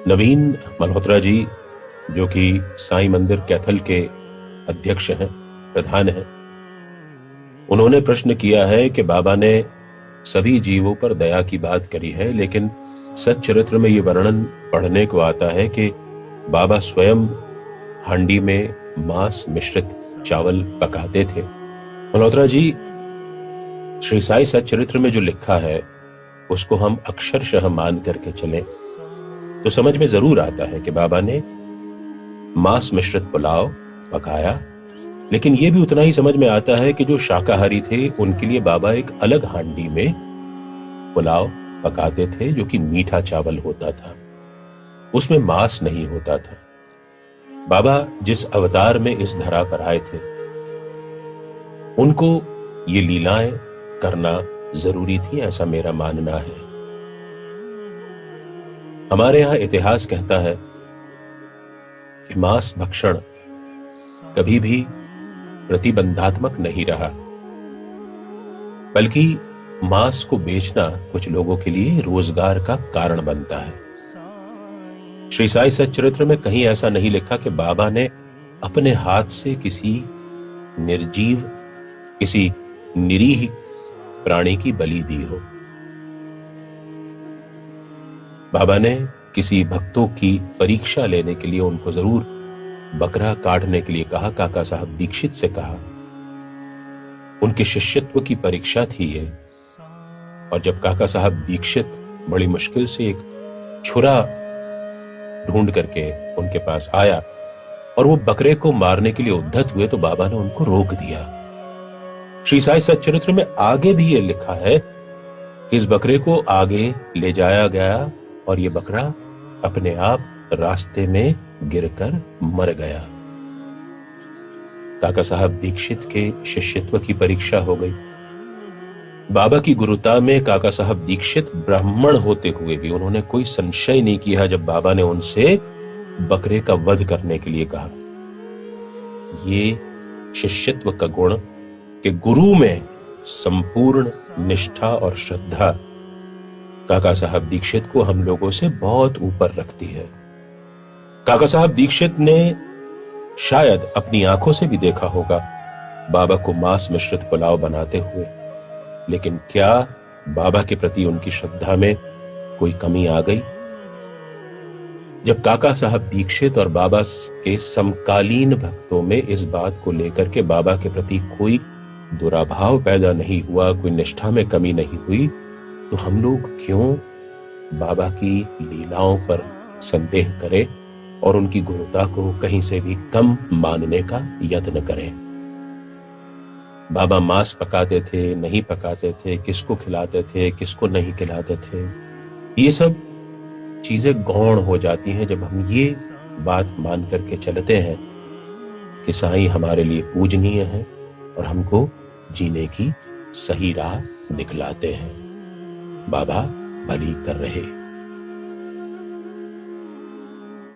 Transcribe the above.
नवीन मल्होत्रा जी, जो कि साईं मंदिर कैथल के अध्यक्ष हैं, प्रधान हैं, उन्होंने प्रश्न किया है कि बाबा ने सभी जीवों पर दया की बात करी है, लेकिन सच्चरित्र में यह वर्णन पढ़ने को आता है कि बाबा स्वयं हांडी में मांस मिश्रित चावल पकाते थे। मल्होत्रा जी, श्री साई सच्चरित्र में जो लिखा है उसको हम अक्षरशः मान करके चलें तो समझ में जरूर आता है कि बाबा ने मांस मिश्रित पुलाव पकाया, लेकिन यह भी उतना ही समझ में आता है कि जो शाकाहारी थे उनके लिए बाबा एक अलग हांडी में पुलाव पकाते थे, जो कि मीठा चावल होता था, उसमें मांस नहीं होता था। बाबा जिस अवतार में इस धरा पर आए थे उनको ये लीलाएं करना जरूरी थी, ऐसा मेरा मानना है। हमारे यहां इतिहास कहता है कि मांस भक्षण कभी भी प्रतिबंधात्मक नहीं रहा, बल्कि मांस को बेचना कुछ लोगों के लिए रोजगार का कारण बनता है। श्री साई सच्चरित्र में कहीं ऐसा नहीं लिखा कि बाबा ने अपने हाथ से किसी निर्जीव, किसी निरीह प्राणी की बलि दी हो। बाबा ने किसी भक्तों की परीक्षा लेने के लिए उनको जरूर बकरा काटने के लिए कहा। काका साहब दीक्षित से कहा, उनके शिष्यत्व की परीक्षा थी ये। और जब काका साहब दीक्षित बड़ी मुश्किल से एक छुरा ढूंढ करके उनके पास आया और वो बकरे को मारने के लिए उद्धत हुए तो बाबा ने उनको रोक दिया। श्री साई सच्चरित्र में आगे भी यह लिखा है कि इस बकरे को आगे ले जाया गया और यह बकरा अपने आप रास्ते में गिरकर मर गया। काका साहब दीक्षित के शिष्यत्व की परीक्षा हो गई। बाबा की गुरुता में काका साहब दीक्षित ब्राह्मण होते हुए भी उन्होंने कोई संशय नहीं किया जब बाबा ने उनसे बकरे का वध करने के लिए कहा। ये शिष्यत्व का गुण कि गुरु में संपूर्ण निष्ठा और श्रद्धा काका साहब दीक्षित को हम लोगों से बहुत ऊपर रखती है। काका साहब दीक्षित ने शायद अपनी आंखों से भी देखा होगा बाबा को मांस मिश्रित पुलाव बनाते हुए, लेकिन क्या बाबा के प्रति उनकी श्रद्धा में कोई कमी आ गई? जब काका साहब दीक्षित और बाबा के समकालीन भक्तों में इस बात को लेकर के बाबा के प्रति कोई दुराभाव पैदा नहीं हुआ, कोई निष्ठा में कमी नहीं हुई, तो हम लोग क्यों बाबा की लीलाओं पर संदेह करें और उनकी गुरुता को कहीं से भी कम मानने का यत्न करें? बाबा मांस पकाते थे, नहीं पकाते थे, किसको खिलाते थे, किसको नहीं खिलाते थे, ये सब चीजें गौण हो जाती हैं जब हम ये बात मान करके चलते हैं कि साईं हमारे लिए पूजनीय है और हमको जीने की सही राह दिखलाते हैं। बाबा भली कर रहे।